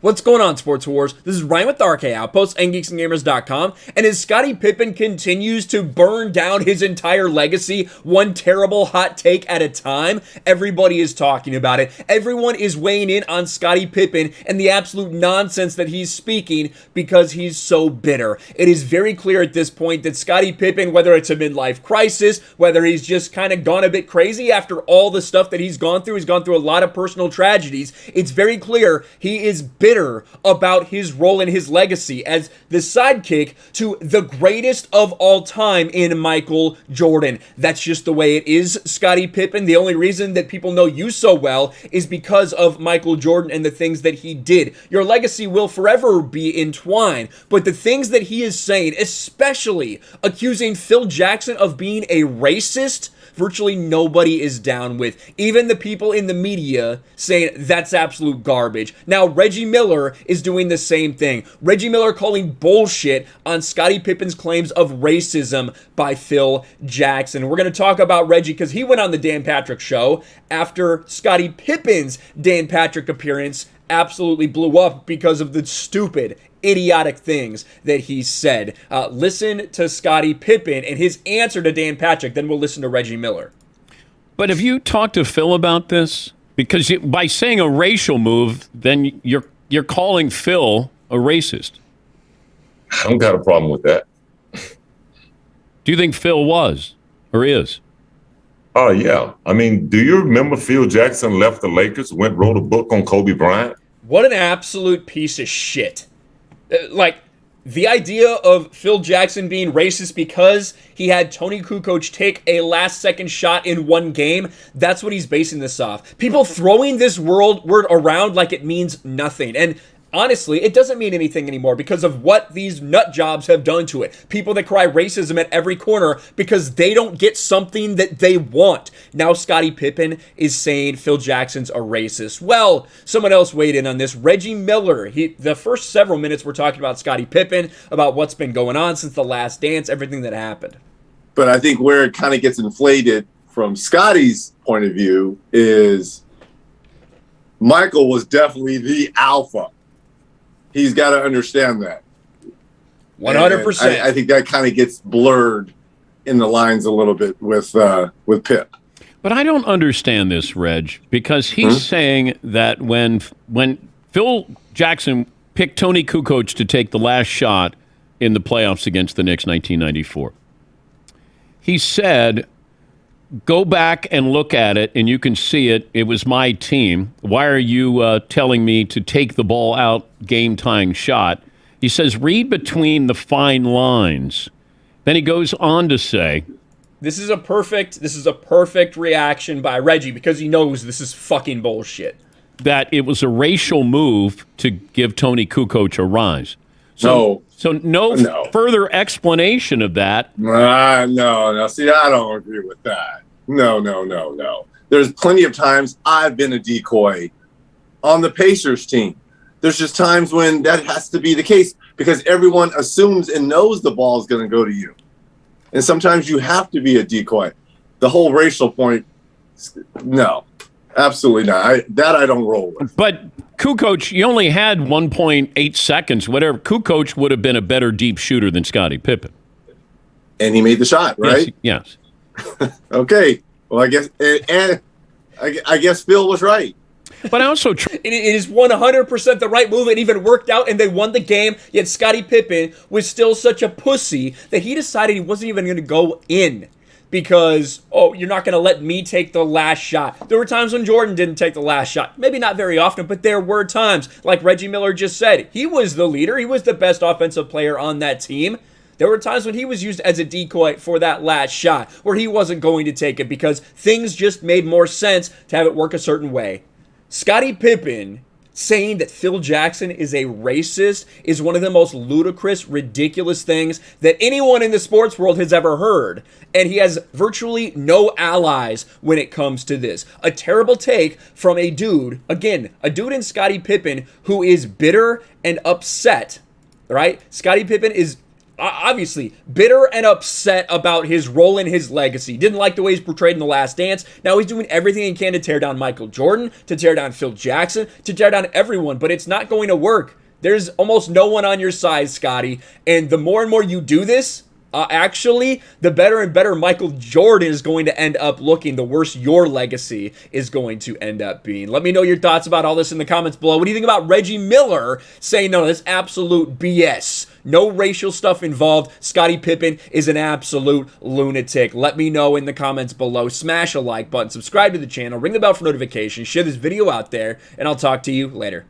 What's going on, Sports Wars? This is Ryan with the RK Outpost and GeeksGamers.com, and as Scottie Pippen continues to burn down his entire legacy, one terrible hot take at a time, everybody is talking about it. Everyone is weighing in on Scottie Pippen and the absolute nonsense that he's speaking because he's so bitter. It is very clear at this point that Scottie Pippen, whether it's a midlife crisis, whether he's just kind of gone a bit crazy after all the stuff that he's gone through a lot of personal tragedies, it's very clear he is bitter about his role in his legacy as the sidekick to the greatest of all time in Michael Jordan. That's just the way it is, Scottie Pippen. The only reason that people know you so well is because of Michael Jordan and the things that he did. Your legacy will forever be entwined, but the things that he is saying, especially accusing Phil Jackson of being a racist, virtually nobody is down with. Even the people in the media saying that's absolute garbage. Now, Reggie Miller is doing the same thing. Reggie Miller calling bullshit on Scottie Pippen's claims of racism by Phil Jackson. We're going to talk about Reggie because he went on the Dan Patrick Show after Scottie Pippen's Dan Patrick appearance absolutely blew up because of the stupid, idiotic things that he said. Listen to Scottie Pippen and his answer to Dan Patrick, then we'll listen to Reggie Miller. But have you talked to Phil about this? Because by saying a racial move, then you're calling Phil a racist. I don't got a problem with that. Do you think Phil was or is? Oh, yeah. I mean, do you remember Phil Jackson left the Lakers, wrote a book on Kobe Bryant? What an absolute piece of shit. The idea of Phil Jackson being racist because he had Tony Kukoc take a last-second shot in one game, that's what he's basing this off. People throwing this word around like it means nothing. And honestly, it doesn't mean anything anymore because of what these nut jobs have done to it. People that cry racism at every corner because they don't get something that they want. Now Scottie Pippen is saying Phil Jackson's a racist. Well, someone else weighed in on this. Reggie Miller. The first several minutes we're talking about Scottie Pippen, about what's been going on since The Last Dance, everything that happened. But I think where it kind of gets inflated from Scottie's point of view is Michael was definitely the alpha. He's got to understand that. 100%. I think that kind of gets blurred in the lines a little bit with Pip. But I don't understand this, Reg, because he's saying that when Phil Jackson picked Tony Kukoc to take the last shot in the playoffs against the Knicks 1994, he said, go back and look at it, and you can see it. It was my team. Why are you telling me to take the ball out, game-tying shot? He says, read between the fine lines. Then he goes on to say, This is a perfect reaction by Reggie because he knows this is fucking bullshit. That it was a racial move to give Tony Kukoc a rise. So no further explanation of that. No. See, I don't agree with that. No. There's plenty of times I've been a decoy on the Pacers team. There's just times when that has to be the case because everyone assumes and knows the ball is going to go to you. And sometimes you have to be a decoy. The whole racial point, no, absolutely not. I don't roll with. But Kukoc, you only had 1.8 seconds, whatever. Kukoc would have been a better deep shooter than Scottie Pippen. And he made the shot, right? Yes. Okay. Well, I guess Phil was right. But also, it is 100% the right move. It even worked out, and they won the game. Yet Scottie Pippen was still such a pussy that he decided he wasn't even going to go in because, you're not going to let me take the last shot. There were times when Jordan didn't take the last shot. Maybe not very often, but there were times. Like Reggie Miller just said, he was the leader. He was the best offensive player on that team. There were times when he was used as a decoy for that last shot where he wasn't going to take it because things just made more sense to have it work a certain way. Scottie Pippen saying that Phil Jackson is a racist is one of the most ludicrous, ridiculous things that anyone in the sports world has ever heard. And he has virtually no allies when it comes to this. A terrible take from a dude, again, a dude in Scottie Pippen who is bitter and upset, right? Scottie Pippen is obviously bitter and upset about his role in his legacy. Didn't like the way he's portrayed in The Last Dance. Now he's doing everything he can to tear down Michael Jordan, to tear down Phil Jackson, to tear down everyone, but it's not going to work. There's almost no one on your side, Scottie, and the more and more you do this, actually, the better and better Michael Jordan is going to end up looking, the worse your legacy is going to end up being. Let me know your thoughts about all this in the comments below. What do you think about Reggie Miller saying, no, that's absolute BS? No racial stuff involved. Scottie Pippen is an absolute lunatic. Let me know in the comments below. Smash a like button, subscribe to the channel, ring the bell for notifications, share this video out there, and I'll talk to you later.